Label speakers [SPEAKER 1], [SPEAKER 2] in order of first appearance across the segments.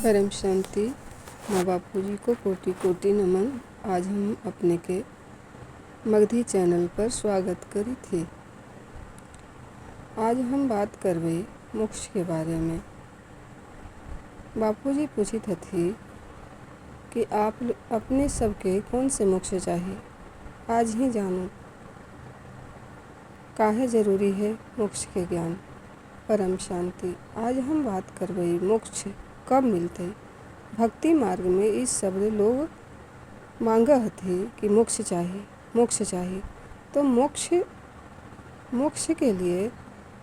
[SPEAKER 1] परम शांति। माँ बापू जी को कोटि कोटि नमन। आज हम अपने के मगधी चैनल पर स्वागत करी थी। आज हम बात करबे मोक्ष के बारे में। बापू जी पूछित थी कि आप अपने सबके कौन से मोक्ष चाहिए। आज ही जानो काहे जरूरी है मोक्ष के ज्ञान। परम शांति। आज हम बात करबे मोक्ष कब मिलते। भक्ति मार्ग में इस शब्द लोग मांगा हथी कि मोक्ष चाहिए। तो मोक्ष के लिए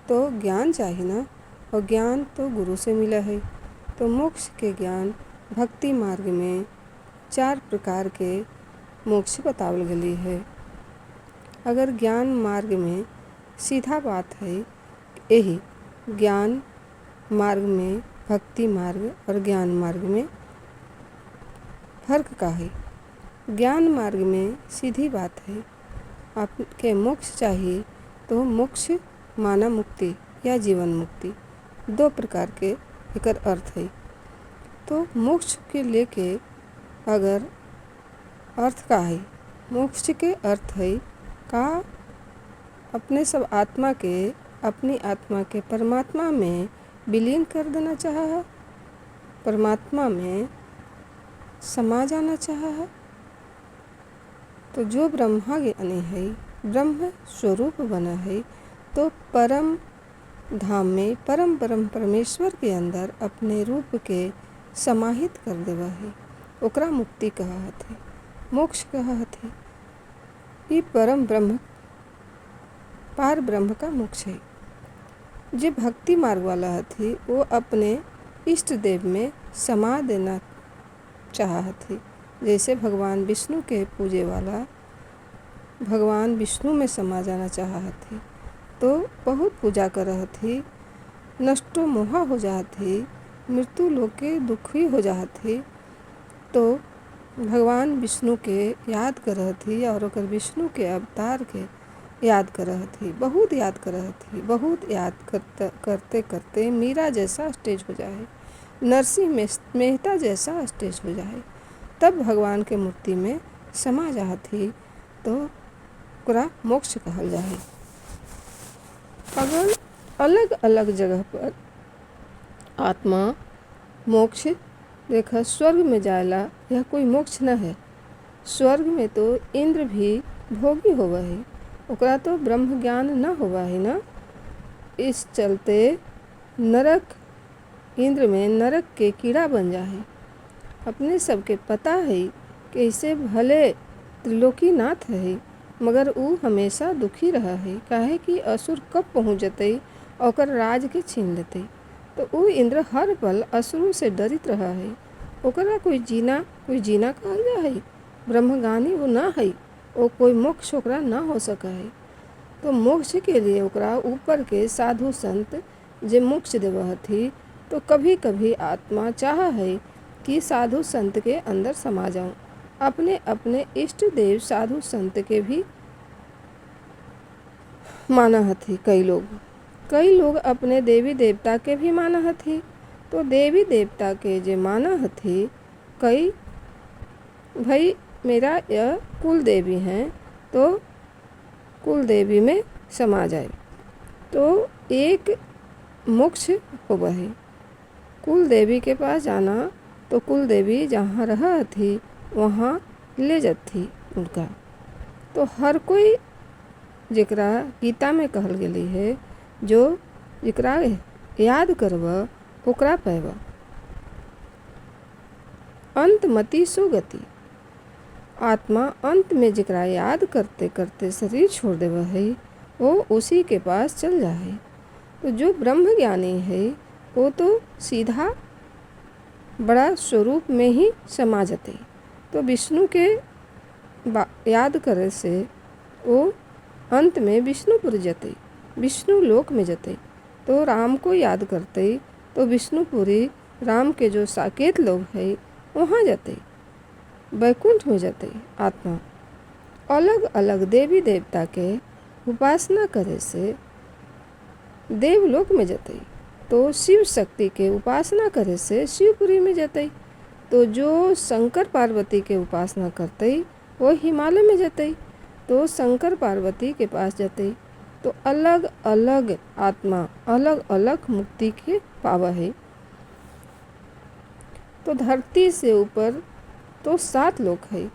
[SPEAKER 1] तो ज्ञान चाहिए ना, और ज्ञान तो गुरु से मिला है। तो मोक्ष के ज्ञान भक्ति मार्ग में 4 प्रकार के मोक्ष बतावल गई है। अगर ज्ञान मार्ग में सीधा बात है, यही ज्ञान मार्ग में भक्ति मार्ग और ज्ञान मार्ग में फर्क का है। ज्ञान मार्ग में सीधी बात है, आपके मोक्ष चाहिए तो मोक्ष माना मुक्ति या जीवन मुक्ति, 2 प्रकार के एकर अर्थ है। तो मोक्ष के लेके अगर अर्थ का है, मोक्ष के अर्थ है का अपने सब आत्मा के अपनी आत्मा के परमात्मा में विलीन कर देना चाहा है, परमात्मा में समा जाना चाहा है। तो जो ब्रह्मा ज्ञानी है, ब्रह्म स्वरूप बना है, तो परम धाम में परम परमेश्वर के अंदर अपने रूप के समाहित कर देवा है। ओकरा मुक्ति कहत है, मोक्ष कहत है। ये परम ब्रह्म पार ब्रह्म का मोक्ष है। जो भक्ति मार्ग वाला हथी वो अपने इष्ट देव में समा देना चाहत थी। जैसे भगवान विष्णु के पूजे वाला भगवान विष्णु में समा जाना चाहत थी, तो बहुत पूजा करत थी, नष्टो मोहा हो जात थी, मृत्यु लोक के दुखी हो जात थी। तो भगवान विष्णु के याद करत थी और ओकर विष्णु के अवतार के याद करत थी, बहुत याद करत थी। बहुत याद करते करते मीरा जैसा स्टेज हो जाए, नरसिंह मेहता जैसा स्टेज हो जाए, तब भगवान के मूर्ति में समा जात थी, तो ओकरा मोक्ष कहल जाए। अगर अलग अलग जगह पर आत्मा मोक्ष देखा, स्वर्ग में जाएला यह कोई मोक्ष न है। स्वर्ग में तो इंद्र भी भोगी होवा है, ओकरा तो ब्रह्म ज्ञान न होवा है ना। इस चलते नरक इंद्र में नरक के कीड़ा बन जाए। अपने सबके पता है कैसे भले त्रिलोकीनाथ है, मगर वो हमेशा दुखी रहा है। काहे कि असुर कब पहुँच जते और राज के छीन लेते। तो वो इंद्र हर पल असुरों से डरित रहा है। ओकरा कोई जीना कहल जा है। ब्रह्मज्ञानी वो ना है, वो कोई मोक्ष ओकरा ना हो सका है। तो मोक्ष के लिए ओकरा ऊपर के साधु संत जे मोक्ष देवा हथी, तो कभी कभी आत्मा चाहा है कि साधु संत के अंदर समा जाऊं। अपने अपने इष्ट देव साधु संत के भी माना हथी। कई लोग अपने देवी देवता के भी माना हथी। तो देवी देवता के जे माना हथी, कई भाई मेरा यह कुल देवी हैं, तो कुल देवी में समा जाए, तो एक मोक्ष होगा है। कुल देवी के पास जाना, तो कुल देवी जहाँ रहा थी वहाँ ले जाती उनका। तो हर कोई जेकरा गीता में कहल गई है, जो जेकरा याद करवा ओकरा पैबा। अंत मति सुगति। आत्मा अंत में जेकरा याद करते करते शरीर छोड़ देवा है, वो उसी के पास चल जाए। तो जो ब्रह्म ज्ञानी है वो तो सीधा बड़ा स्वरूप में ही समा जाते। तो विष्णु के याद करे से वो अंत में विष्णुपुर जाते, विष्णु लोक में जाते। तो राम को याद करते तो विष्णुपुरी राम के जो साकेत लोग है वहाँ जाते, वैकुंठ में जाते। आत्मा अलग अलग देवी देवता के उपासना करे से देवलोक में जाते। तो शिव शक्ति के उपासना करे से शिवपुरी में जतई। तो जो शंकर पार्वती के उपासना करतई वो हिमालय में जतई, तो शंकर पार्वती के पास जतई। तो अलग अलग आत्मा अलग अलग मुक्ति के पावा है। तो धरती से ऊपर तो 7 लोक है।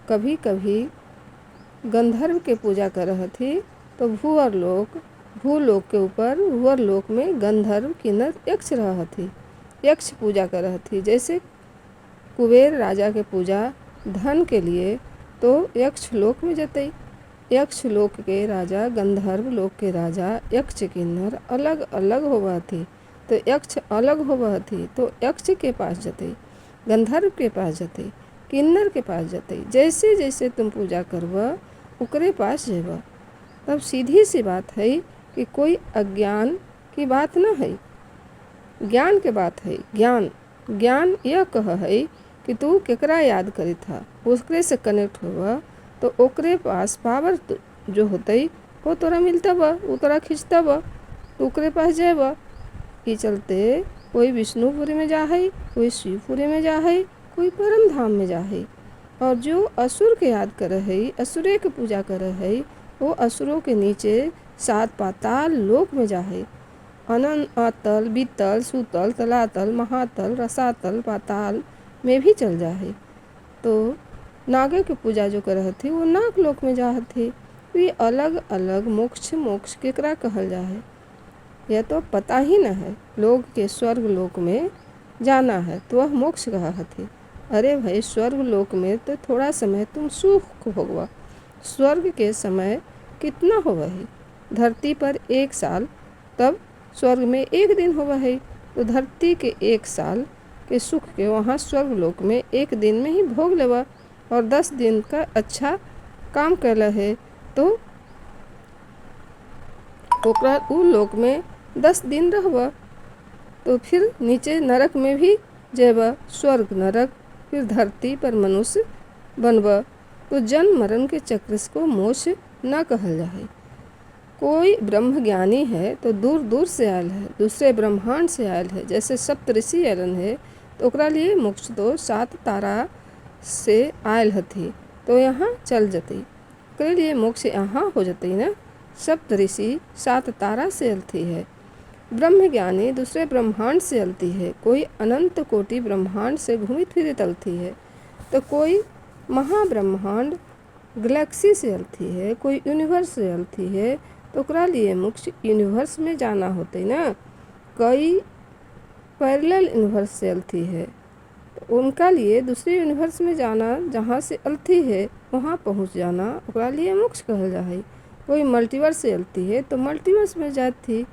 [SPEAKER 1] कभी कभी गंधर्व के पूजा करत थी तो भूलोक के ऊपर भूवर लोक में गंधर्व किन्नर यक्ष रहत थी, यक्ष पूजा करत थी। जैसे कुबेर राजा के पूजा धन के लिए तो यक्ष लोक में जतई। यक्ष लोक के राजा गंधर्व लोक के राजा यक्ष किन्नर अलग अलग होवा थी। तो यक्ष अलग होवा थी तो यक्ष के पास जतई, गंधर्व के पास जतई, किन्नर के पास जतई। जैसे जैसे तुम पूजा करवा उकरे पास जेबा। तब सीधी सी बात है कि कोई अज्ञान की बात न है, ज्ञान के बात है। ज्ञान यह कह है कि तू केकरा याद करी था, उसके से कनेक्ट हुआ तो ओकरे पास पावर जो होतई वो तोरा मिलता बा, वो तोरा खींचता बा, तो ओकरे पास जाएबा। ये चलते कोई विष्णुपुरी में जा है, कोई शिवपुरी में जा है, कोई परम धाम में जा है। और जो असुर के याद करे है, असुरे के पूजा करे है, वो असुरों के नीचे 7 पाताल लोक में जा है। अनंत अतल, बीतल, सुतल, तलातल, महातल, रसातल, पाताल में भी चल जा है। तो नागे की पूजा जो करत थी वो नाग लोक में जात थी। तो ये अलग अलग मोक्ष केकरा कहल जा है यह तो पता ही न है। लोग के स्वर्ग लोक में जाना है तो वह मोक्ष कहत थी। अरे भाई, स्वर्ग लोक में तो थोड़ा समय तुम सुख भोगवा, स्वर्ग के समय कितना होवा है। धरती पर 1 साल, तब स्वर्ग में 1 दिन होवा है। तो धरती के 1 साल के सुख के वहाँ स्वर्ग लोक में 1 दिन में ही भोग लेवा। और 10 दिन का अच्छा काम कैला है तो ओकरा उ लोक में 10 दिन रहबा। तो फिर नीचे नरक में भी जेबा, स्वर्ग नरक, फिर धरती पर मनुष्य बनबा। तो जन्म मरण के चक्र को मोक्ष न कहल जाए। कोई ब्रह्म ज्ञानी है तो दूर दूर से आयल है, दूसरे ब्रह्मांड से आयल है। जैसे सप्तऋषि आयलन है तो ओकरा लिए मोक्ष तो 7 तारा से आयल हथी, तो यहाँ चल जतई। ओकरे लिए मोक्ष यहाँ हो जतई ना। सप्तऋषि 7 तारा से अलती है। ब्रह्म ज्ञानी दूसरे ब्रह्मांड से अलती है। कोई अनंत कोटि ब्रह्मांड से घूमी फिरत अलती है। तो कोई महाब्रह्मांड गैलेक्सी से अलती है, कोई यूनिवर्स से अलती है। तो ओकरा लिए मोक्ष यूनिवर्स में जाना होते ना। कई पैरेलल यूनिवर्स से अलती है तो उनका लिए दूसरे यूनिवर्स में जाना, जहाँ से अलती है वहाँ पहुँच जाना, ओकरा लिए मोक्ष कहल जा है। कोई मल्टीवर्स से अलती है तो मल्टीवर्स में जाती,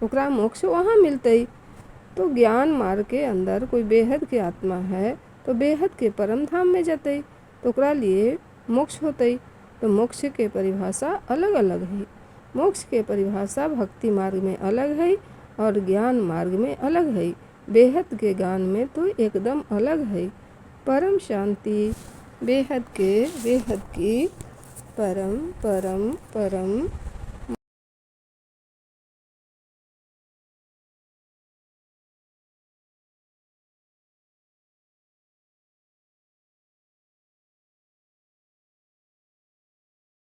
[SPEAKER 1] ओकरा मोक्ष वहाँ मिलतई। तो ज्ञान मार्ग के अंदर कोई बेहद के आत्मा है तो बेहद के परम धाम में जतई, तो ओकरा लिए मोक्ष होतई। तो मोक्ष के परिभाषा अलग अलग है। मोक्ष के परिभाषा भक्ति मार्ग में अलग है और ज्ञान मार्ग में अलग है। बेहद के ज्ञान में तो एकदम अलग है। परम शांति बेहद की परम परम परम